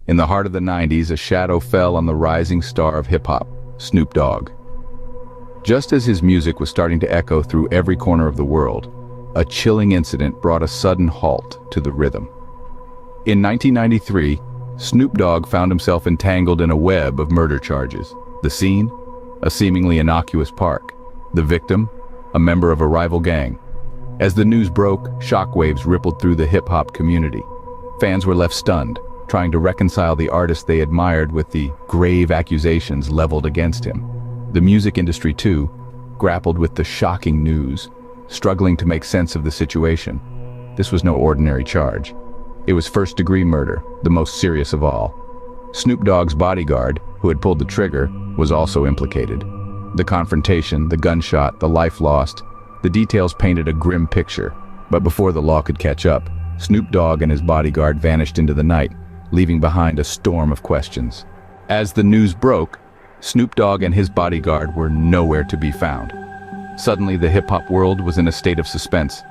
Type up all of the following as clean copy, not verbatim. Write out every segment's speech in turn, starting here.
In the heart of the 90s, a shadow fell on the rising star of hip-hop, Snoop Dogg. Just as his music was starting to echo through every corner of the world, a chilling incident brought a sudden halt to the rhythm. In 1993, Snoop Dogg found himself entangled in a web of murder charges. The scene? A seemingly innocuous park. The victim? A member of a rival gang. As the news broke, shockwaves rippled through the hip-hop community. Fans were left stunned, trying to reconcile the artist they admired with the grave accusations leveled against him. The music industry, too, grappled with the shocking news, struggling to make sense of the situation. This was no ordinary charge. It was first-degree murder, the most serious of all. Snoop Dogg's bodyguard, who had pulled the trigger, was also implicated. The confrontation, the gunshot, the life lost, the details painted a grim picture. But before the law could catch up, Snoop Dogg and his bodyguard vanished into the night, leaving behind a storm of questions. As the news broke, Snoop Dogg and his bodyguard were nowhere to be found. Suddenly, the hip-hop world was in a state of suspense.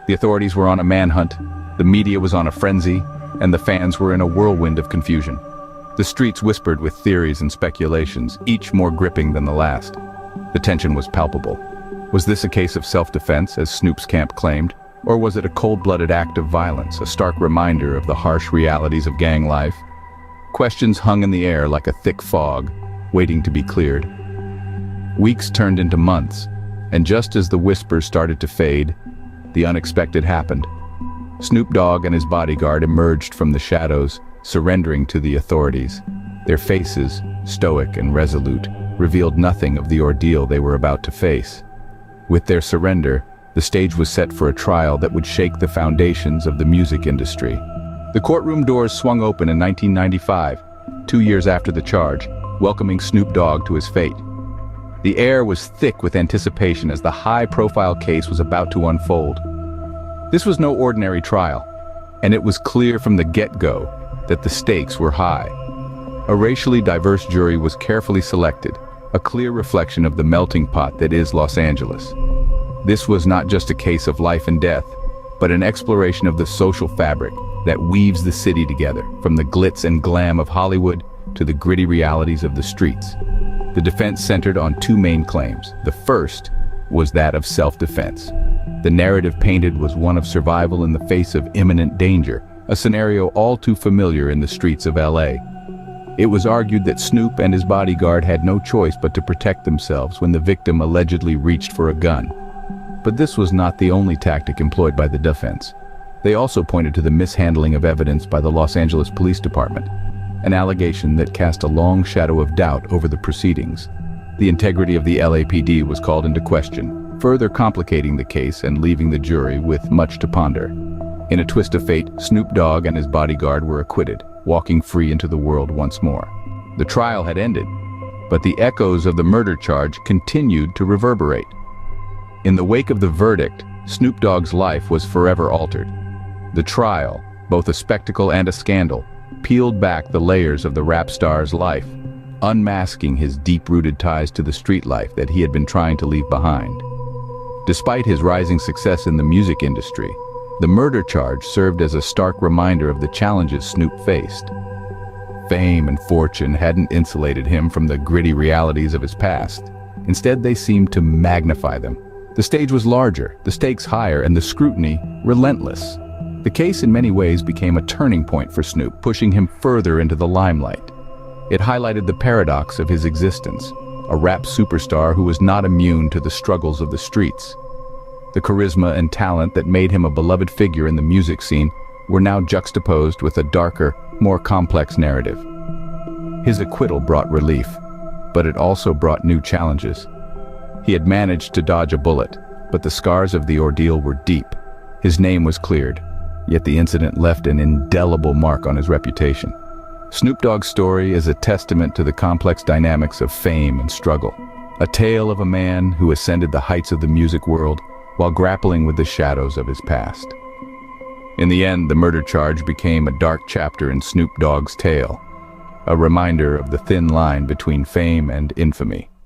The authorities were on a manhunt, the media was on a frenzy, and the fans were in a whirlwind of confusion. The streets whispered with theories and speculations, each more gripping than the last. The tension was palpable. Was this a case of self-defense, as Snoop's camp claimed? Or was it a cold-blooded act of violence, a stark reminder of the harsh realities of gang life? Questions hung in the air like a thick fog, waiting to be cleared. Weeks turned into months, and just as the whispers started to fade, the unexpected happened. Snoop Dogg and his bodyguard emerged from the shadows, surrendering to the authorities. Their faces, stoic and resolute, revealed nothing of the ordeal they were about to face. With their surrender, the stage was set for a trial that would shake the foundations of the music industry. The courtroom doors swung open in 1995, 2 years after the charge, welcoming Snoop Dogg to his fate. The air was thick with anticipation as the high-profile case was about to unfold. This was no ordinary trial, and it was clear from the get-go that the stakes were high. A racially diverse jury was carefully selected, a clear reflection of the melting pot that is Los Angeles. This was not just a case of life and death, but an exploration of the social fabric that weaves the city together, from the glitz and glam of Hollywood to the gritty realities of the streets. The defense centered on two main claims. The first was that of self-defense. The narrative painted was one of survival in the face of imminent danger, a scenario all too familiar in the streets of LA. It was argued that Snoop and his bodyguard had no choice but to protect themselves when the victim allegedly reached for a gun. But this was not the only tactic employed by the defense. They also pointed to the mishandling of evidence by the Los Angeles Police Department, an allegation that cast a long shadow of doubt over the proceedings. The integrity of the LAPD was called into question, further complicating the case and leaving the jury with much to ponder. In a twist of fate, Snoop Dogg and his bodyguard were acquitted, walking free into the world once more. The trial had ended, but the echoes of the murder charge continued to reverberate. In the wake of the verdict, Snoop Dogg's life was forever altered. The trial, both a spectacle and a scandal, peeled back the layers of the rap star's life, unmasking his deep-rooted ties to the street life that he had been trying to leave behind. Despite his rising success in the music industry, the murder charge served as a stark reminder of the challenges Snoop faced. Fame and fortune hadn't insulated him from the gritty realities of his past. Instead, they seemed to magnify them. The stage was larger, the stakes higher, and the scrutiny relentless. The case in many ways became a turning point for Snoop, pushing him further into the limelight. It highlighted the paradox of his existence, a rap superstar who was not immune to the struggles of the streets. The charisma and talent that made him a beloved figure in the music scene were now juxtaposed with a darker, more complex narrative. His acquittal brought relief, but it also brought new challenges. He had managed to dodge a bullet, but the scars of the ordeal were deep. His name was cleared, yet the incident left an indelible mark on his reputation. Snoop Dogg's story is a testament to the complex dynamics of fame and struggle, a tale of a man who ascended the heights of the music world while grappling with the shadows of his past. In the end, the murder charge became a dark chapter in Snoop Dogg's tale, a reminder of the thin line between fame and infamy.